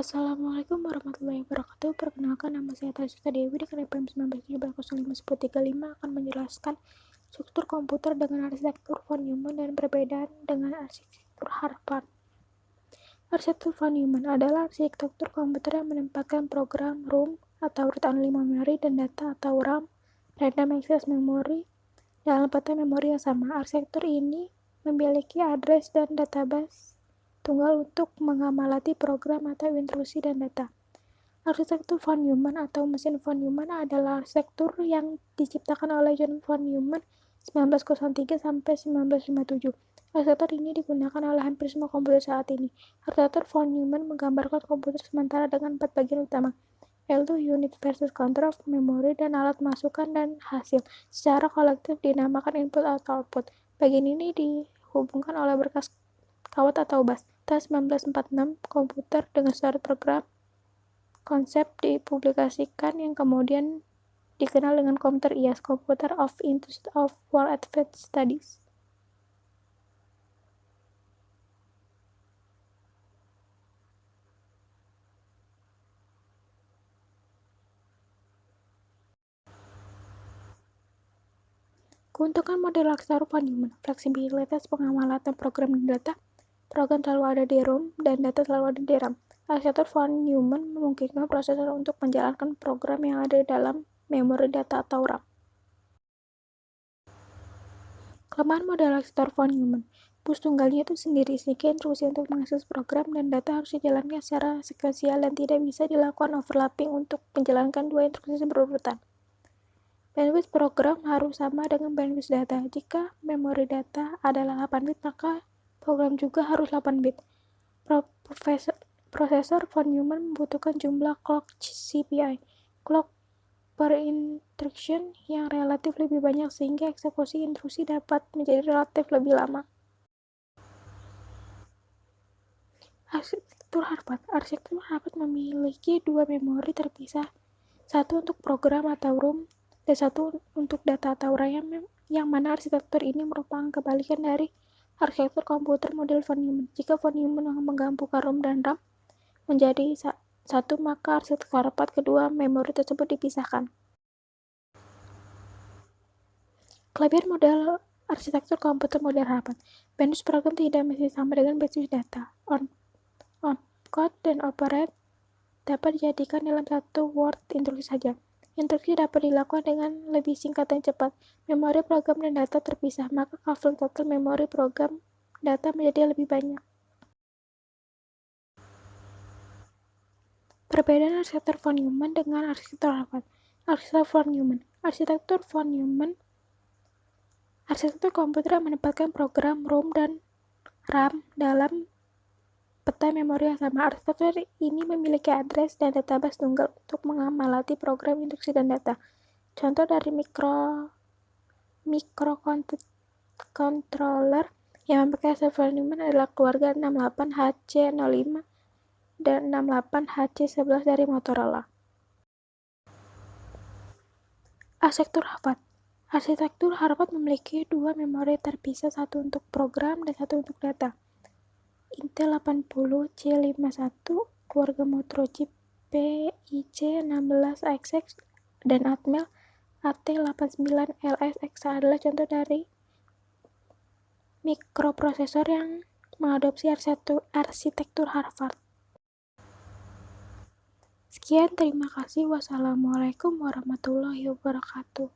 Assalamualaikum warahmatullahi wabarakatuh. Perkenalkan, nama saya Tasya Dewi di KPM 19170505 akan menjelaskan struktur komputer dengan arsitektur von Neumann dan perbedaan dengan arsitektur Harvard. Arsitektur von Neumann adalah arsitektur komputer yang menempatkan program ROM atau read-only memory dan data atau RAM random access memory dalam peta memori yang sama. Arsitektur ini memiliki address dan database tunggal untuk mengamalati program atau intrusi dan data. Arsitektur von Neumann atau mesin von Neumann adalah arsitektur yang diciptakan oleh John von Neumann 1903 sampai 1957. Arsitektur ini digunakan oleh hampir semua komputer saat ini. Arsitektur von Neumann menggambarkan komputer sementara dengan 4 bagian utama, yaitu unit versus control, memori, dan alat masukan dan hasil. Secara kolektif dinamakan input atau output. Bagian ini dihubungkan oleh berkas kawat atau bus. Tahun 1946, komputer dengan standar program konsep dipublikasikan yang kemudian dikenal dengan komputer IAS, Computer of Institute of World Advanced Studies. Keuntungan model arsitektur von Neumann, fleksibilitas pengamalatan program dan data, program selalu ada di ROM dan data selalu ada di RAM. Arsitektur von Neumann memungkinkan prosesor untuk menjalankan program yang ada di dalam memori data atau RAM. Kelemahan model arsitektur von Neumann, bus tunggalnya itu sendiri, sehingga instruksi untuk mengakses program dan data harus dijalankan secara sekuensial dan tidak bisa dilakukan overlapping untuk menjalankan dua instruksi berurutan. Bandwidth program harus sama dengan bandwidth data. Jika memori data adalah 8 bit, maka program juga harus 8 bit. Prosesor von Neumann membutuhkan jumlah clock CPI, clock per instruction, yang relatif lebih banyak sehingga eksekusi intrusi dapat menjadi relatif lebih lama. Arsitektur Harvard memiliki dua memori terpisah, satu untuk program atau ROM dan satu untuk data atau RAM, yang mana arsitektur ini merupakan kebalikan dari arsitektur komputer model von Neumann. Jika von Neumann menggabungkan ROM dan RAM menjadi satu, maka arsitektur Harvard kedua memori tersebut dipisahkan. Kelebihan model arsitektur komputer model Harvard, bandwidth program tidak mesti sama dengan bandwidth data. Code dan operate dapat dijadikan dalam satu word instruksi saja. Instruksi dapat dilakukan dengan lebih singkat dan cepat. Memori program dan data terpisah, maka kafling total memori program data menjadi lebih banyak. Perbedaan arsitektur von Neumann dengan arsitektur Harvard. Arsitektur von Neumann. Arsitektur von Neumann, arsitektur komputer yang menempatkan program ROM dan RAM dalam peta memori yang sama. Arsitektur ini memiliki address dan database tunggal untuk mengamalati program, instruksi, dan data. Contoh dari microcontroller yang memakai arsitektur von Neumann adalah keluarga 68HC05 dan 68HC11 dari Motorola. Arsitektur Harvard. Arsitektur Harvard memiliki dua memori terpisah, satu untuk program dan satu untuk data. Intel 80C51, keluarga Motorola chip PIC16XX, dan Atmel AT89LSX adalah contoh dari mikroprosesor yang mengadopsi arsitektur Harvard. Sekian, terima kasih. Wassalamualaikum warahmatullahi wabarakatuh.